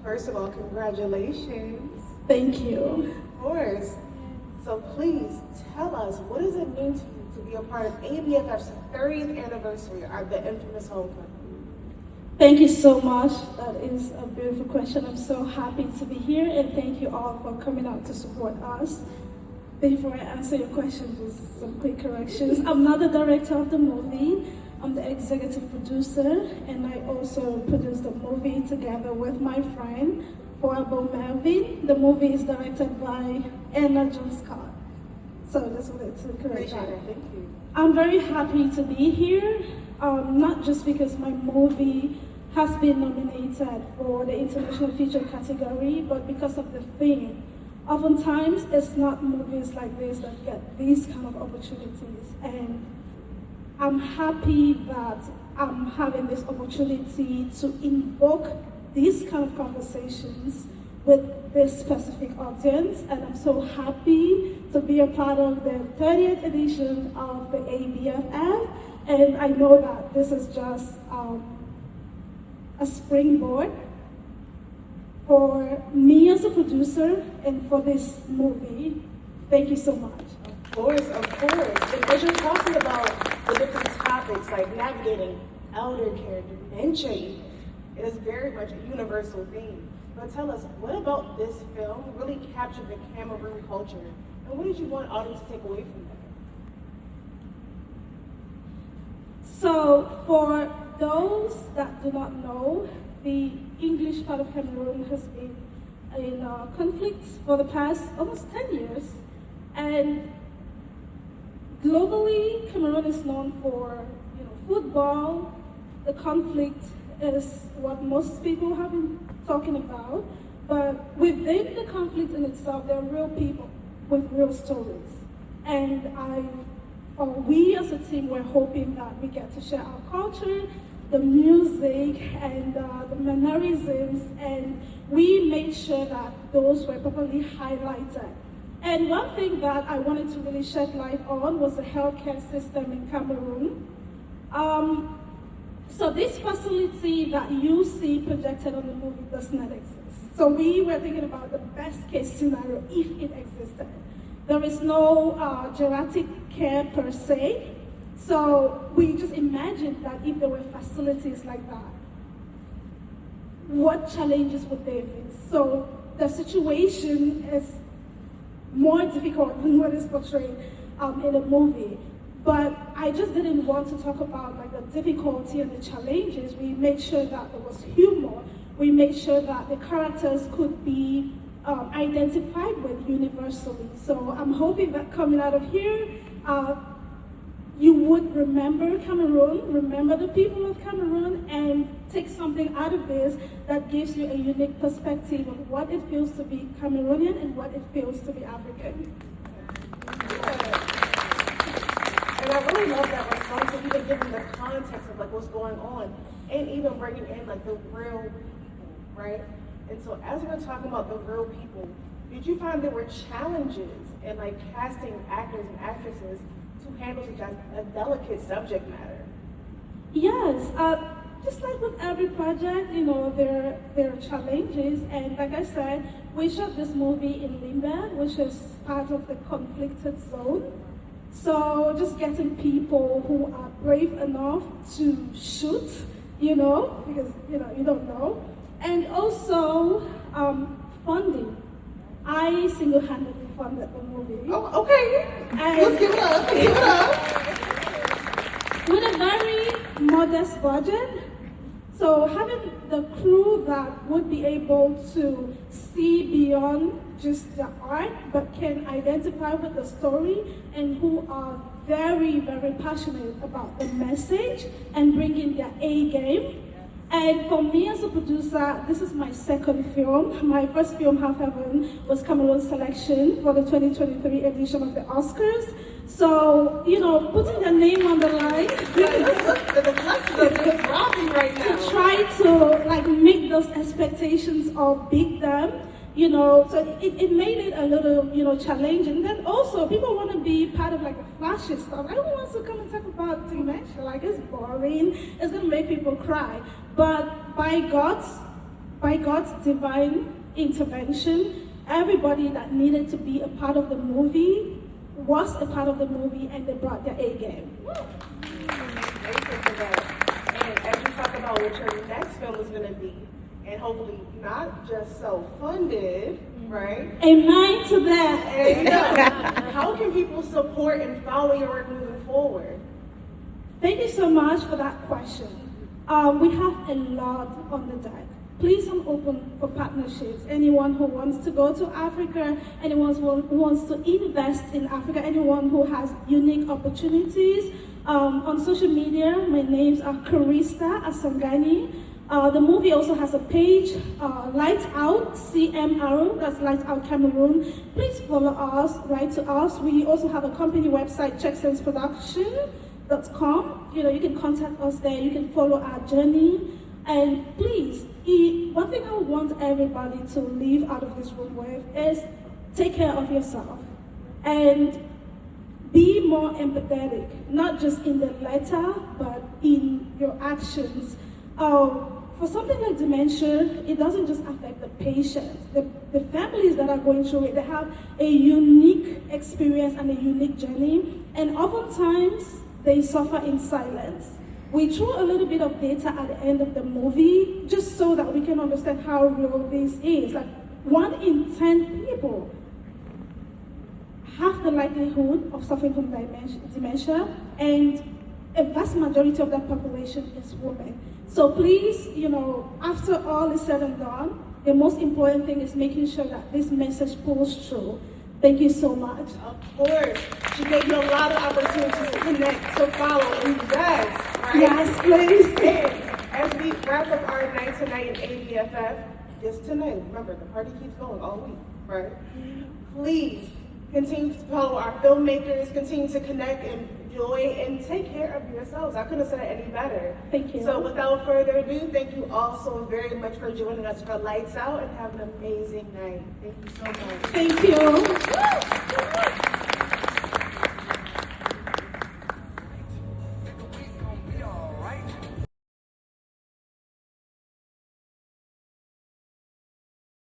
First of all, congratulations. Thank you. Of course. So please tell us, what does it mean to you to be a part of ABFF's 30th anniversary of the infamous homecoming? Thank you so much. That is a beautiful question. I'm so happy to be here, and thank you all for coming out to support us. Before I answer your question, just some quick corrections. I'm not the director of the movie. I'm the executive producer, and I also produced the movie together with my friend, Boabo Melvin. The movie is directed by Anna John Scott. So just wanted to correct that. Thank you. I'm very happy to be here, not just because my movie has been nominated for the International Feature category, but because of the theme. Oftentimes, it's not movies like this that get these kind of opportunities, and I'm happy that I'm having this opportunity to invoke these kind of conversations with this specific audience, and I'm so happy to be a part of the 30th edition of the ABFF, and I know that this is just a springboard for me as a producer and for this movie. Thank you so much. Of course, of course. And as you're talking about the different topics like navigating elder care, dementia, even, it is very much a universal theme. But tell us, what about this film really captured the Cameroon culture? And what did you want audience to take away from that? So, for those that do not know, the English part of Cameroon has been in conflict for the past almost 10 years. And globally, Cameroon is known for football. The conflict is what most people have been talking about. But within the conflict in itself, there are real people with real stories. And we as a team were hoping that we get to share our culture, the music, and the mannerisms, and we made sure that those were properly highlighted. And one thing that I wanted to really shed light on was the healthcare system in Cameroon. So this facility that you see projected on the movie does not exist. So we were thinking about the best case scenario if it existed. There is no geriatric care per se. So we just imagined that if there were facilities like that, what challenges would they face? So the situation is more difficult than what is portrayed in the movie. But I just didn't want to talk about like the difficulty and the challenges. We made sure that there was humor. We made sure that the characters could be identified with universally. So I'm hoping that coming out of here, you would remember Cameroon, remember the people of Cameroon, and take something out of this that gives you a unique perspective of what it feels to be Cameroonian and what it feels to be African. And I really love that response, of even giving the context of like what's going on, and even bringing in like the real people, right? And so as we're talking about the real people, did you find there were challenges in like casting actors and actresses to handle such a delicate subject matter? Yes, just like with every project, there are challenges, and like I said, we shot this movie in Limbe, which is part of the conflicted zone. So just getting people who are brave enough to shoot, because you don't know, and also funding. I single-handedly funded the movie. Oh, okay. Let's give it up. Give it up. With a very modest budget. So having the crew that would be able to see beyond just the art, but can identify with the story, and who are very, very passionate about the message and bringing their A game. And for me as a producer, this is my second film. My first film, Half Heaven, was Cameroon's selection for the 2023 edition of the Oscars. So, putting their name on the line, the glasses are dropping right now. To try to make those expectations or beat them, so it made it a little, challenging. Then also, people want to be part of the flashy stuff. I don't want to come and talk about dementia, it's boring, it's going to make people cry. But by God's by God's divine intervention, everybody that needed to be a part of the movie was a part of the movie, and they brought their A game. Thank you for that. And as you talk about what your next film is going to be, and hopefully not just self-funded, right? Amen to that. And you know, how can people support and follow your work moving forward? Thank you so much for that question. We have a lot on the deck. Please, I'm open for partnerships. Anyone who wants to go to Africa, anyone who wants to invest in Africa, anyone who has unique opportunities. On social media, my names are Carista, Asonganyi. The movie also has a page, Lights Out, CMR, that's Lights Out Cameroon. Please follow us, write to us. We also have a company website, checksenseproduction.com. You know, you can contact us there, you can follow our journey. And please, one thing I want everybody to leave out of this room with is take care of yourself and be more empathetic, not just in the letter, but in your actions. For something like dementia, it doesn't just affect the patient. The families that are going through it, they have a unique experience and a unique journey, and oftentimes they suffer in silence. We threw a little bit of data at the end of the movie just so that we can understand how real this is. Like 1 in 10 people have the likelihood of suffering from dementia, and a vast majority of that population is women. So please, you know, after all is said and done, the most important thing is making sure that this message pulls through. Thank you so much. Of course. She gave you a lot of opportunities to connect, to follow, and yes, right? Yes, please. And as we wrap up our night tonight in ABFF, just tonight, remember, the party keeps going all week, right? Please continue to follow our filmmakers, continue to connect and enjoy, and take care of yourselves. I couldn't have said it any better. Thank you. So without further ado, thank you all so very much for joining us for Lights Out, and have an amazing night. Thank you so much. Thank you.